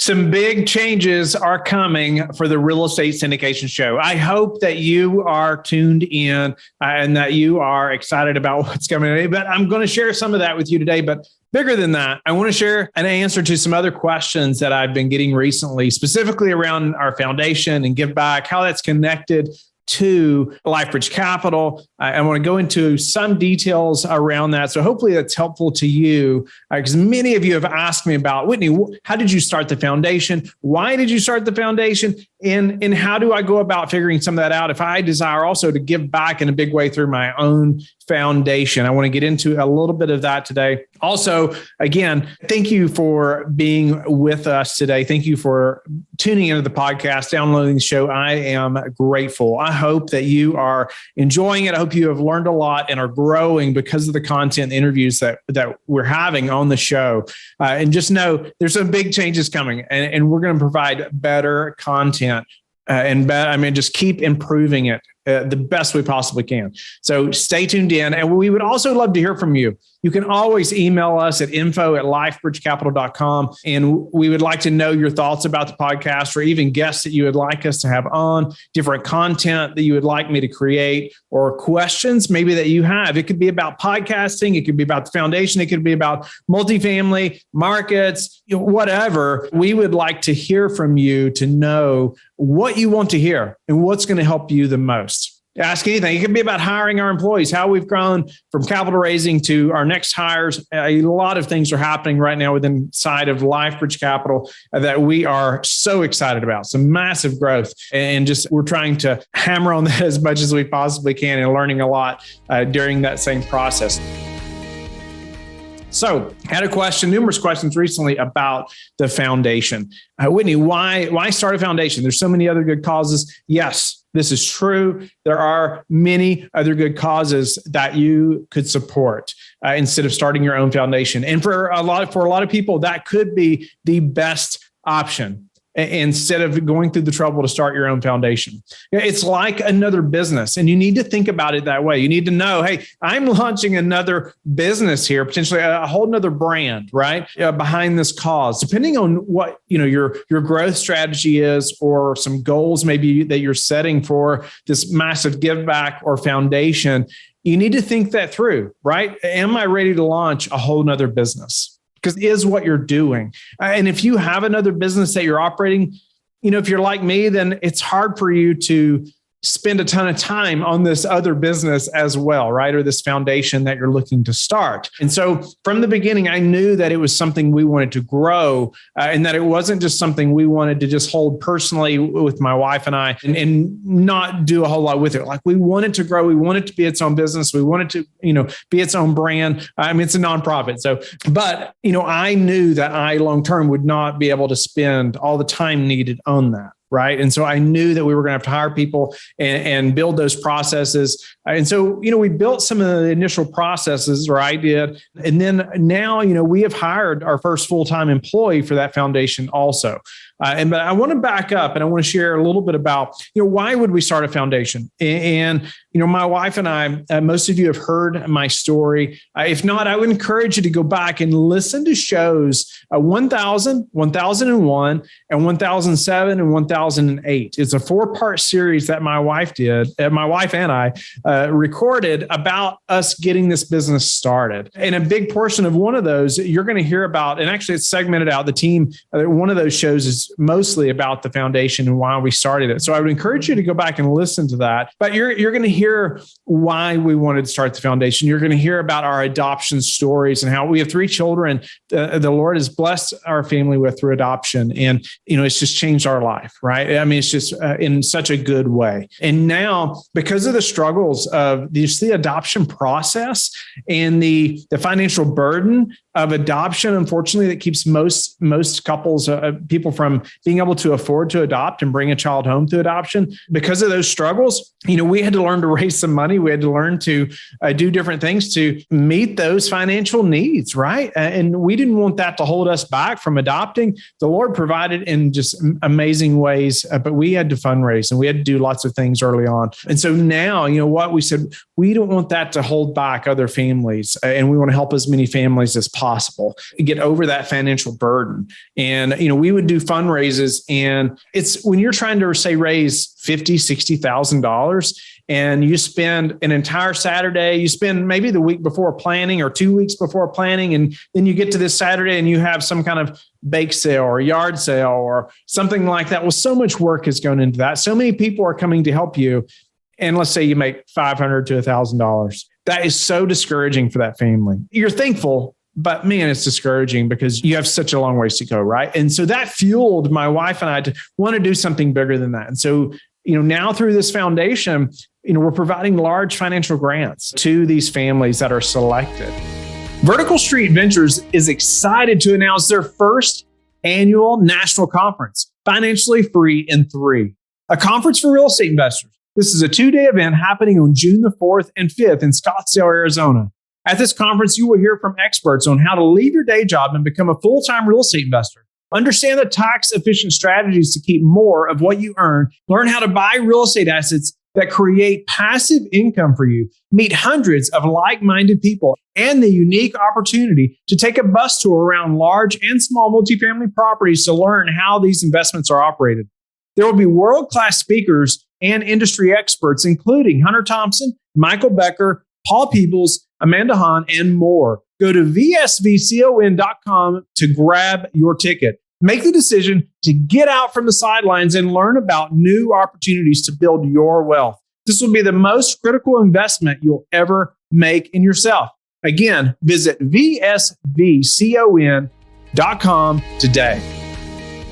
Some big changes are coming for the Real Estate Syndication Show. I hope that you are tuned in and that you are excited about what's coming today. But I'm going to share some of that with you today. But bigger than that, I want to share an answer to some other questions that I've been getting recently, specifically around our foundation and give back, how that's connected to LifeBridge Capital. I want to go into some details around that. So hopefully that's helpful to you, because many of you have asked me about, Whitney, how did you start the foundation? Why did you start the foundation? And how do I go about figuring some of that out if I desire also to give back in a big way through my own foundation? I want to get into a little bit of that today. Also, again, thank you for being with us today. Thank you for tuning into the podcast, downloading the show. I am grateful. I hope that you are enjoying it. I hope you have learned a lot and are growing because of the content interviews that we're having on the show. And just know there's some big changes coming, and we're going to provide better content. Just keep improving it the best we possibly can. So stay tuned in. And we would also love to hear from you. You can always email us at info@lifebridgecapital.com. And we would like to know your thoughts about the podcast, or even guests that you would like us to have on, different content that you would like me to create, or questions maybe that you have. It could be about podcasting. It could be about the foundation. It could be about multifamily markets, whatever. We would like to hear from you to know what you want to hear and what's going to help you the most. Ask anything. It could be about hiring our employees, how we've grown from capital raising to our next hires. A lot of things are happening right now within inside of LifeBridge Capital that we are so excited about. Some massive growth, and just we're trying to hammer on that as much as we possibly can and learning a lot during that same process. So I had numerous questions recently about the foundation. Whitney, why start a foundation? There's so many other good causes. Yes, this is true. There are many other good causes that you could support instead of starting your own foundation. And for a lot of people, that could be the best option, instead of going through the trouble to start your own foundation. It's like another business, and you need to think about it that way. You need to know, hey, I'm launching another business here, potentially a whole nother brand, right? Behind this cause, depending on what, your growth strategy is, or some goals maybe that you're setting for this massive give back or foundation, you need to think that through, right? Am I ready to launch a whole nother business? Because it is what you're doing. And if you have another business that you're operating, if you're like me, then it's hard for you to spend a ton of time on this other business as well, right? Or this foundation that you're looking to start. And so from the beginning, I knew that it was something we wanted to grow, and that it wasn't just something we wanted to just hold personally with my wife and I and not do a whole lot with it. Like, we wanted to grow. We wanted to be its own business. We wanted to, be its own brand. It's a nonprofit. So, but, I knew that I long-term would not be able to spend all the time needed on that. Right. And so I knew that we were going to have to hire people and build those processes. And so, we built some of the initial processes, or I did. And then now, we have hired our first full-time employee for that foundation also. But I want to back up, and I want to share a little bit about, why would we start a foundation? And, my wife and I, most of you have heard my story. If not, I would encourage you to go back and listen to shows 1000, 1001, and 1007 and 1008. It's a 4-part series that my wife and I recorded about us getting this business started. And a big portion of one of those you're going to hear about, and actually it's segmented out. The team, one of those shows is mostly about the foundation and why we started it. So I would encourage you to go back and listen to that. But you're going to hear why we wanted to start the foundation. You're going to hear about our adoption stories and how we have 3 children. The Lord has blessed our family with through adoption. And, it's just changed our life, right? It's just in such a good way. And now, because of the struggles of the adoption process and the financial burden of adoption, unfortunately, that keeps most couples, people from from being able to afford to adopt and bring a child home through adoption. Because of those struggles, we had to learn to raise some money. We had to learn to do different things to meet those financial needs, right? And we didn't want that to hold us back from adopting. The Lord provided in just amazing ways, but we had to fundraise and we had to do lots of things early on. And so now, what we said, we don't want that to hold back other families, and we want to help as many families as possible get over that financial burden. And, we would do fundraisers, and it's when you're trying to say raise $50,000, $60,000 and you spend an entire Saturday, you spend maybe the week before planning or 2 weeks before planning. And then you get to this Saturday and you have some kind of bake sale or yard sale or something like that. Well, so much work has gone into that. So many people are coming to help you. And let's say you make $500 to $1,000. That is so discouraging for that family. You're thankful, but man, it's discouraging because you have such a long ways to go, right? And so that fueled my wife and I to want to do something bigger than that. And so, now through this foundation, we're providing large financial grants to these families that are selected. Vertical Street Ventures is excited to announce their first annual national conference, Financially Free in 3, a conference for real estate investors. This is a 2-day event happening on June the 4th and 5th in Scottsdale, Arizona. At this conference, you will hear from experts on how to leave your day job and become a full-time real estate investor. Understand the tax-efficient strategies to keep more of what you earn. Learn how to buy real estate assets that create passive income for you. Meet hundreds of like-minded people and the unique opportunity to take a bus tour around large and small multifamily properties to learn how these investments are operated. There will be world-class speakers and industry experts, including Hunter Thompson, Michael Becker, Paul Peebles, Amanda Hahn, and more. Go to vsvcon.com to grab your ticket. Make the decision to get out from the sidelines and learn about new opportunities to build your wealth. This will be the most critical investment you'll ever make in yourself. Again, visit vsvcon.com today.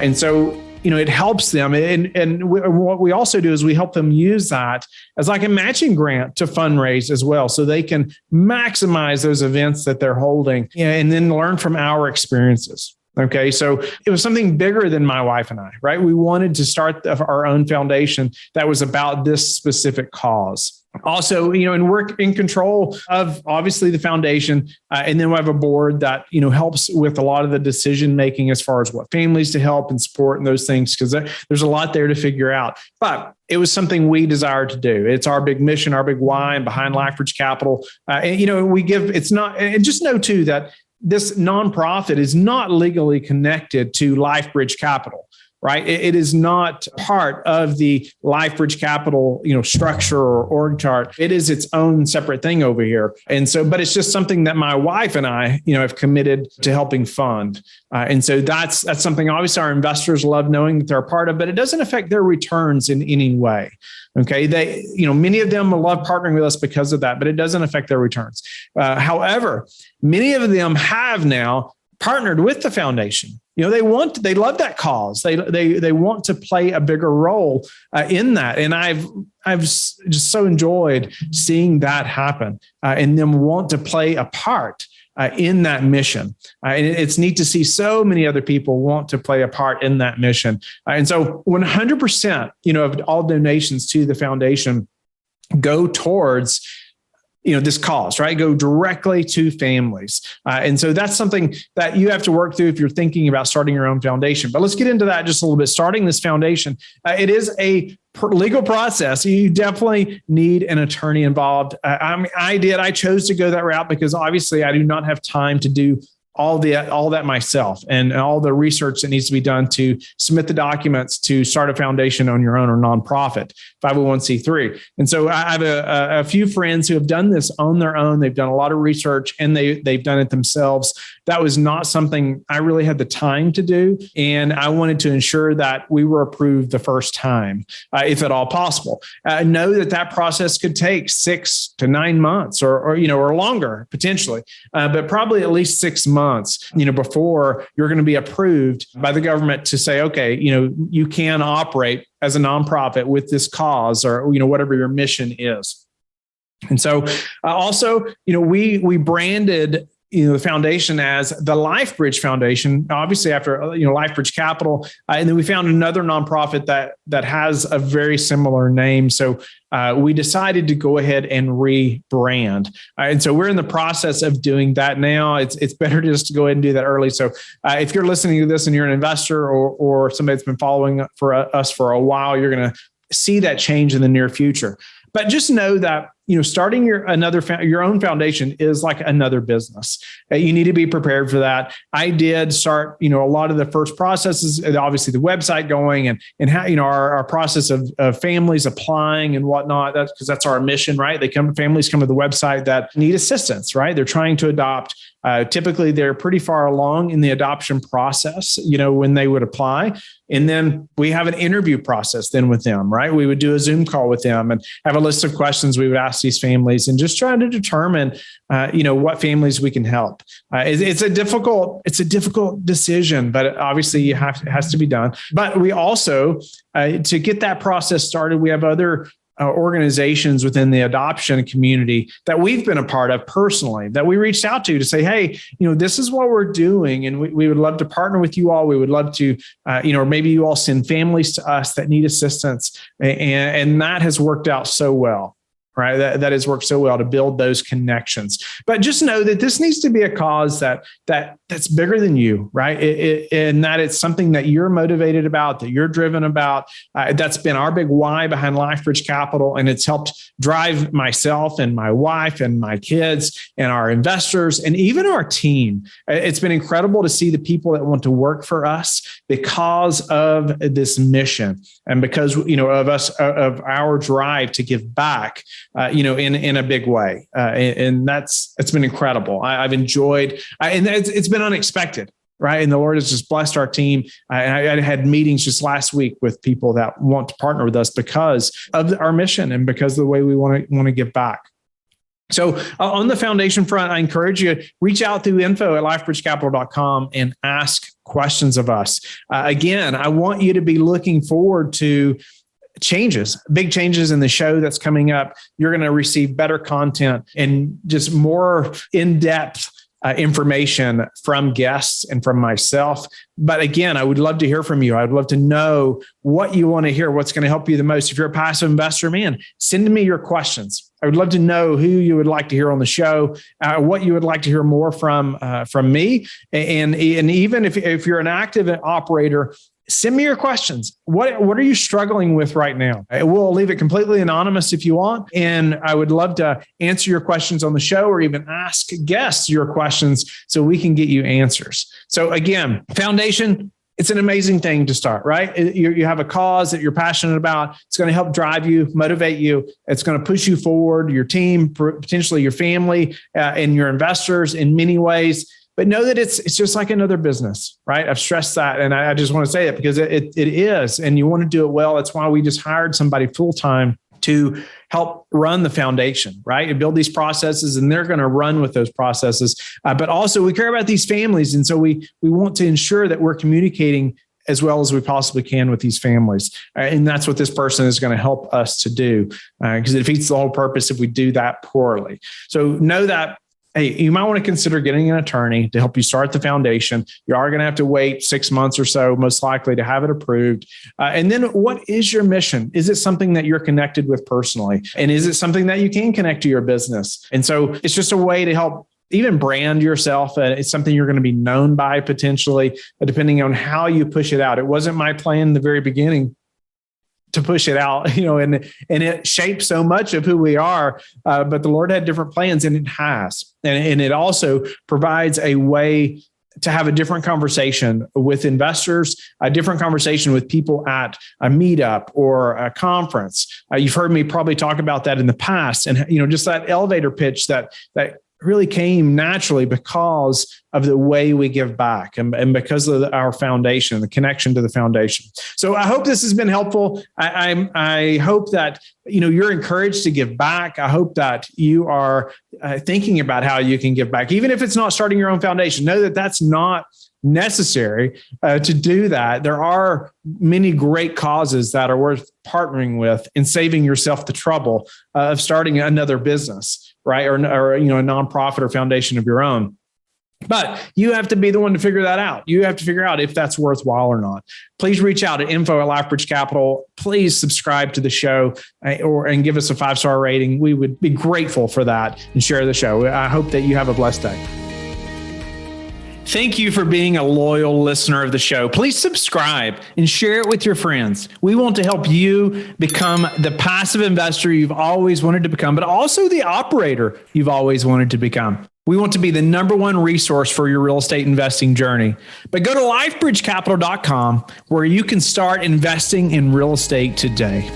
And so, it helps them. And what we also do is we help them use that as like a matching grant to fundraise as well. So they can maximize those events that they're holding and then learn from our experiences. Okay. So it was something bigger than my wife and I, right? We wanted to start our own foundation that was about this specific cause. Also, and we're in control of obviously the foundation. And then we have a board that, helps with a lot of the decision making as far as what families to help and support and those things, because there's a lot there to figure out. But it was something we desired to do. It's our big mission, our big why, and behind LifeBridge Capital. We give, it's not, and just know too that this nonprofit is not legally connected to LifeBridge Capital. Right. It is not part of the LifeBridge Capital, structure or org chart. It is its own separate thing over here. And so, but it's just something that my wife and I, have committed to helping fund. And so that's something obviously our investors love knowing that they're a part of, but it doesn't affect their returns in any way. Okay. They, many of them love partnering with us because of that, but it doesn't affect their returns. However, many of them have now partnered with the foundation. They love that cause. They want to play a bigger role in that. And I've just so enjoyed seeing that happen and them want to play a part in that mission. And it's neat to see so many other people want to play a part in that mission. And so 100%, of all donations to the foundation go towards this cause, right? Go directly to families. And so that's something that you have to work through if you're thinking about starting your own foundation. But let's get into that just a little bit. Starting this foundation, it is a legal process. You definitely need an attorney involved. I chose to go that route because obviously I do not have time to do all that myself and all the research that needs to be done to submit the documents to start a foundation on your own or nonprofit 501c3. And so I have a few friends who have done this on their own. They've done a lot of research and they've done it themselves. That was not something I really had the time to do. And I wanted to ensure that we were approved the first time, if at all possible. Know that process could take 6 to 9 months or longer potentially, but probably at least 6 months, before you're going to be approved by the government to say, okay, you can operate as a nonprofit with this cause or, whatever your mission is. And so also, we branded the foundation as the LifeBridge Foundation, obviously after, LifeBridge Capital. And then we found another nonprofit that has a very similar name. So we decided to go ahead and rebrand. And so we're in the process of doing that now. It's better just to go ahead and do that early. So if you're listening to this and you're an investor or somebody that's been following us for a while, you're going to see that change in the near future. But just know that, starting your own foundation is like another business. You need to be prepared for that. I did start, a lot of the first processes, obviously the website going and how, our process of families applying and whatnot. That's because that's our mission, right? Families come to the website that need assistance, right? They're trying to adopt. Typically, they're pretty far along in the adoption process, when they would apply. And then we have an interview process then with them, right? We would do a Zoom call with them and have a list of questions we would ask these families and just try to determine, what families we can help. It's a difficult decision, but obviously it has to be done. But we also, to get that process started, we have other organizations within the adoption community that we've been a part of personally, that we reached out to say, hey, this is what we're doing. And we would love to partner with you all. We would love to, or maybe you all send families to us that need assistance. And that has worked out so well. Right. That has worked so well to build those connections. But just know that this needs to be a cause that's bigger than you, right? And that it's something that you're motivated about, that you're driven about. That's been our big why behind LifeBridge Capital. And it's helped drive myself and my wife and my kids and our investors and even our team. It's been incredible to see the people that want to work for us because of this mission and because, of our drive to give back. In a big way. And it's been incredible. I've enjoyed, and it's been unexpected, right? And the Lord has just blessed our team. I had meetings just last week with people that want to partner with us because of our mission and because of the way we want to give back. So on the foundation front, I encourage you to reach out through info@lifebridgecapital.com and ask questions of us. Again, I want you to be looking forward to big changes in the show that's coming up. You're going to receive better content and just more in-depth information from guests and from myself. But again, I would love to hear from you. I'd love to know what you want to hear, what's going to help you the most. If you're a passive investor, send me your questions. I would love to know who you would like to hear on the show, what you would like to hear more from me. And even if you're an active operator, send me your questions. What are you struggling with right now? We'll leave it completely anonymous if you want. And I would love to answer your questions on the show or even ask guests your questions so we can get you answers. So again, foundation, it's an amazing thing to start, right? You have a cause that you're passionate about. It's going to help drive you, motivate you. It's going to push you forward, your team, potentially your family, and your investors in many ways. But know that it's just like another business, right? I've stressed that. And I just want to say it because it is, and you want to do it well. That's why we just hired somebody full-time to help run the foundation, right? And build these processes, and they're going to run with those processes. But also we care about these families. And so we want to ensure that we're communicating as well as we possibly can with these families. And that's what this person is going to help us to do, because it defeats the whole purpose if we do that poorly. So know that, hey, you might want to consider getting an attorney to help you start the foundation. You are going to have to wait 6 months or so, most likely, to have it approved. And then what is your mission? Is it something that you're connected with personally? And is it something that you can connect to your business? And so it's just a way to help even brand yourself. It's something you're going to be known by potentially, depending on how you push it out. It wasn't my plan in the very beginning to push it out, and it shapes so much of who we are. But the Lord had different plans, and it has. And it also provides a way to have a different conversation with investors, a different conversation with people at a meetup or a conference. You've heard me probably talk about that in the past. And, just that elevator pitch that really came naturally because of the way we give back and because of our foundation, the connection to the foundation. So I hope this has been helpful. I hope that, you're encouraged to give back. I hope that you are thinking about how you can give back, even if it's not starting your own foundation. Know that that's not necessary to do that. There are many great causes that are worth partnering with and saving yourself the trouble of starting another business, right? Or a nonprofit or foundation of your own. But you have to be the one to figure that out. You have to figure out if that's worthwhile or not. Please reach out at info@LifeBridge Capital. Please subscribe to the show and give us a 5-star rating. We would be grateful for that, and share the show. I hope that you have a blessed day. Thank you for being a loyal listener of the show. Please subscribe and share it with your friends. We want to help you become the passive investor you've always wanted to become, but also the operator you've always wanted to become. We want to be the number one resource for your real estate investing journey. But go to lifebridgecapital.com, where you can start investing in real estate today.